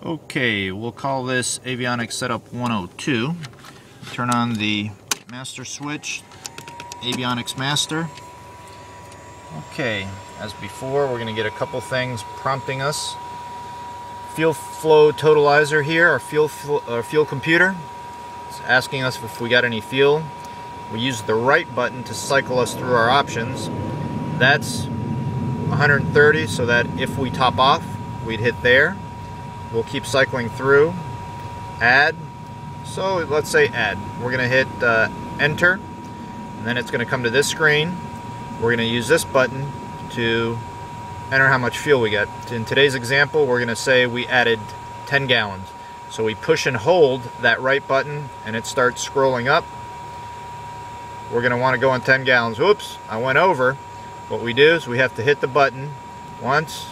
Okay, we'll call this avionics setup 102. Turn on the master switch, avionics master. Okay, as before, we're going to get a couple things prompting us. Fuel flow totalizer here, our fuel computer. It's asking us if we got any fuel. We use the right button to cycle us through our options. That's 130, so that if we top off, we'd hit there. We'll keep cycling through. Add. So let's say add. We're going to hit enter, and then it's going to come to this screen. We're going to use this button to enter how much fuel we get. In today's example, we're going to say we added 10 gallons. So we push and hold that right button, and it starts scrolling up. We're going to want to go on 10 gallons. Whoops, I went over. What we do is we have to hit the button once,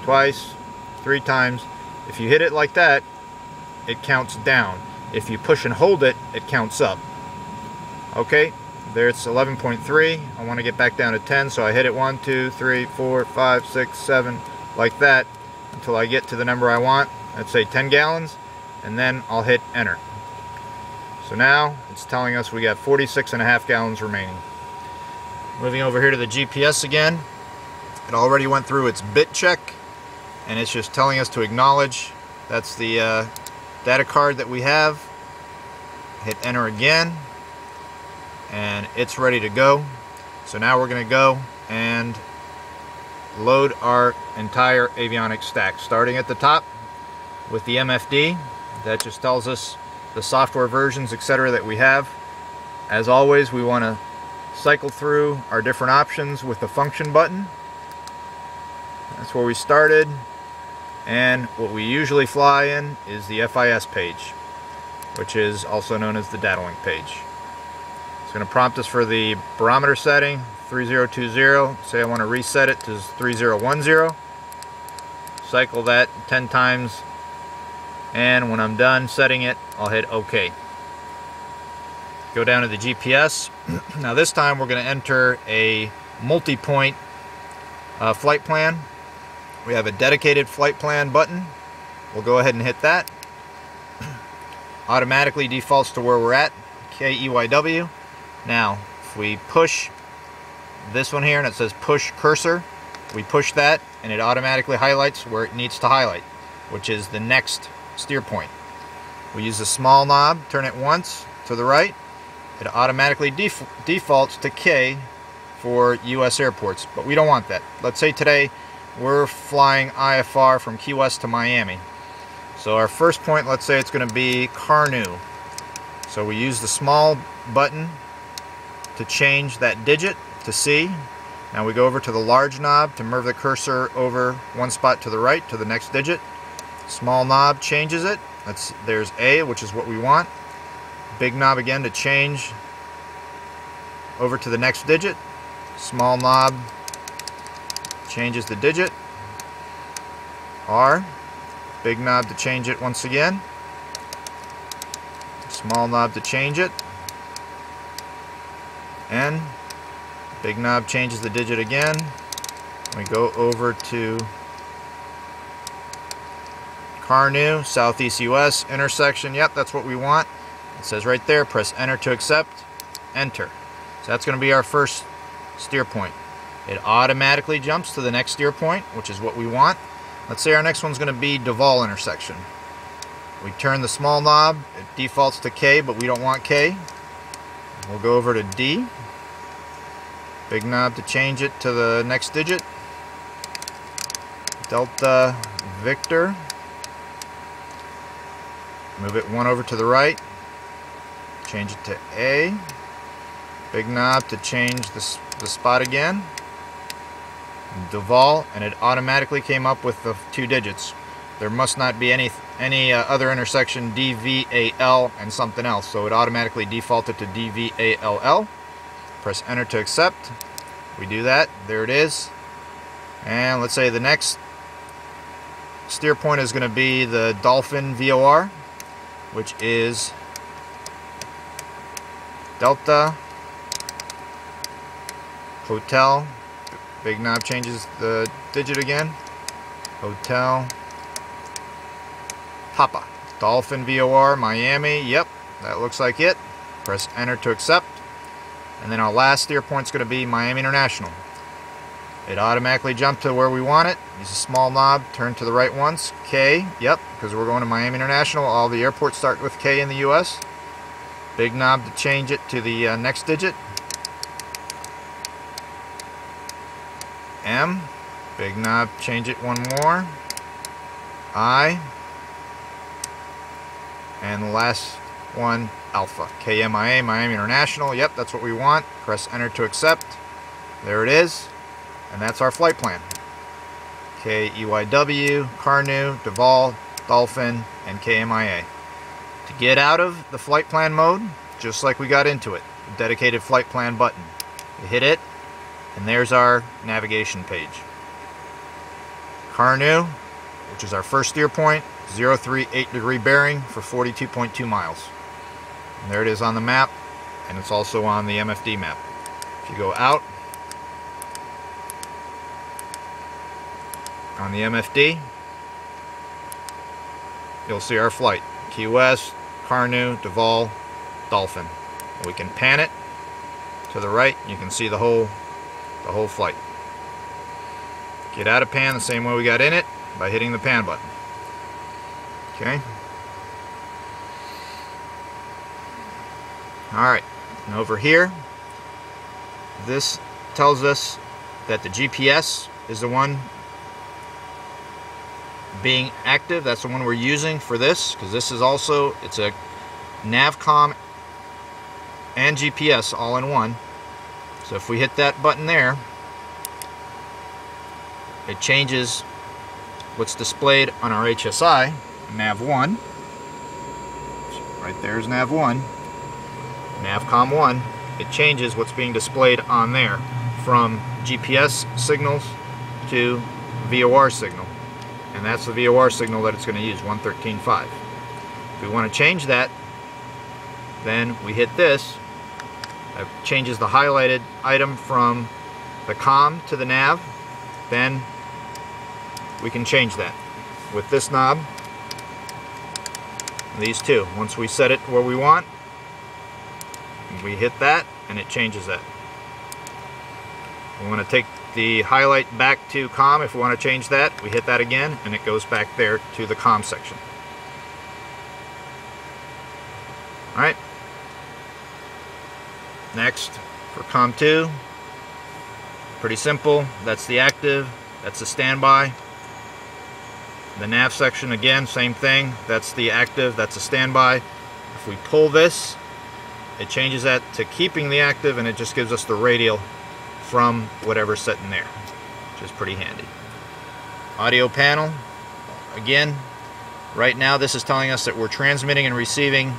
twice, 3 times. If you hit it like that, it counts down. If you push and hold it, it counts up. Okay, there it's 11.3. I want to get back down to 10, so I hit it 1, 2, 3, 4, 5, 6, 7, like that, until I get to the number I want. Let's say 10 gallons, and then I'll hit enter. So now it's telling us we got 46.5 gallons remaining. Moving over here to the GPS again. It already went through its bit check, and it's just telling us to acknowledge. That's the data card that we have. Hit enter again, and it's ready to go. So now we're going to go and load our entire avionics stack, starting at the top with the MFD. That just tells us the software versions, etc., that we have. As always, we want to cycle through our different options with the function button. That's where we started. And what we usually fly in is the FIS page, which is also known as the data link page. It's going to prompt us for the barometer setting, 3020. Say I want to reset it to 3010. Cycle that 10 times, and when I'm done setting it, I'll hit OK. Go down to the GPS. Now this time we're going to enter a multi-point flight plan. We have a dedicated flight plan button. We'll go ahead and hit that. Automatically defaults to where we're at, KEYW. Now, if we push this one here and it says push cursor, we push that and it automatically highlights where it needs to highlight, which is the next steer point. We use the small knob, turn it once to the right. It automatically defaults to K for US airports, but we don't want that. Let's say today we're flying IFR from Key West to Miami. So our first point, let's say it's going to be Carnu. So we use the small button to change that digit to C. Now we go over to the large knob to move the cursor over one spot to the right to the next digit. Small knob changes it. There's A, which is what we want. Big knob again to change over to the next digit. Small knob changes the digit. R. Big knob to change it once again. Small knob to change it. N. Big knob changes the digit again. We go over to Carnu, Southeast US, intersection. Yep, that's what we want. It says right there, press enter to accept. Enter. So that's going to be our first steer point. It automatically jumps to the next steer point, which is what we want. Let's say our next one's going to be Duval intersection. We turn the small knob. It defaults to K, but we don't want K. We'll go over to D. Big knob to change it to the next digit. Delta Victor. Move it one over to the right. Change it to A. Big knob to change the spot again. Duval, and it automatically came up with the 2 digits. There must not be any other intersection DVAL and something else, so it automatically defaulted to DVALL. Press enter to accept. We do that. There it is. And let's say the next steer point is going to be the Dolphin VOR, which is Delta Hotel. Big knob changes the digit again. Hotel Papa. Dolphin VOR Miami, yep, that looks like it. Press enter to accept. And then our last steer point is going to be Miami International. It automatically jumped to where we want it. Use a small knob, turn to the right once. K, yep, because we're going to Miami International. All the airports start with K in the US. Big knob to change it to the next digit. M, big knob, change it one more. I, and the last one, Alpha. KMIA, Miami International, yep, that's what we want. Press enter to accept. There it is. And that's our flight plan. KEYW, Carnu, Duval, Dolphin, and KMIA. To get out of the flight plan mode, just like we got into it, the dedicated flight plan button. You hit it, and there's our navigation page. Carnu, which is our first steer point, 038 degree bearing for 42.2 miles. And there it is on the map, and it's also on the MFD map. If you go out, on the MFD, you'll see our flight. Key West, Carnu, Duval, Dolphin. We can pan it to the right. You can see the whole flight. Get out of pan the same way we got in it, by hitting the pan button. Okay. Alright, and over here, this tells us that the GPS is the one being active. That's the one we're using for this, because this is also, it's a Navcom and GPS all in one. So if we hit that button there, it changes what's displayed on our HSI, Nav1. Right there's Nav1, Navcom 1. It changes what's being displayed on there from GPS signals to VOR signal. And that's the VOR signal that it's going to use, 113.5. If we want to change that, then we hit this. That changes the highlighted item from the COM to the nav. Then we can change that with this knob, these two. Once we set it where we want, we hit that and it changes that. We want to take the highlight back to COM. If we want to change that, we hit that again and it goes back there to the COM section. Alright. Next, for COM 2, pretty simple. That's the active, that's the standby. The nav section, again, same thing. That's the active, that's the standby. If we pull this, it changes that to keeping the active, and it just gives us the radial from whatever's set in there, which is pretty handy. Audio panel, again, right now this is telling us that we're transmitting and receiving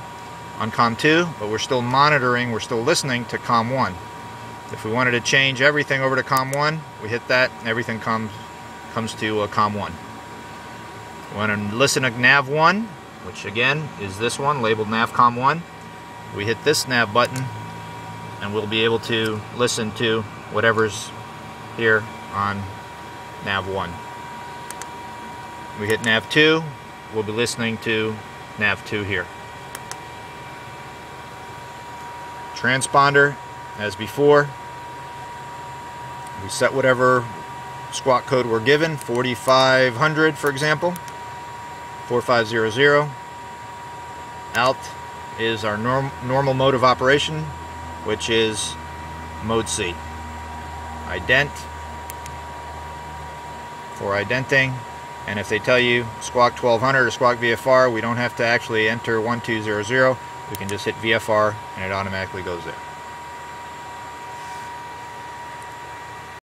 on COM 2, but we're still monitoring, we're still listening to COM 1. If we wanted to change everything over to COM 1, we hit that and everything comes to COM 1. We want to listen to Nav 1, which again is this one labeled Navcom 1. We hit this nav button and we'll be able to listen to whatever's here on Nav 1. We hit Nav 2, we'll be listening to Nav 2 here. Transponder, as before, we set whatever squawk code we're given, 4500 for example, 4500. Alt is our normal mode of operation, which is mode C. Ident for identing, and if they tell you squawk 1200 or squawk VFR, we don't have to actually enter 1200. We can just hit VFR and it automatically goes there.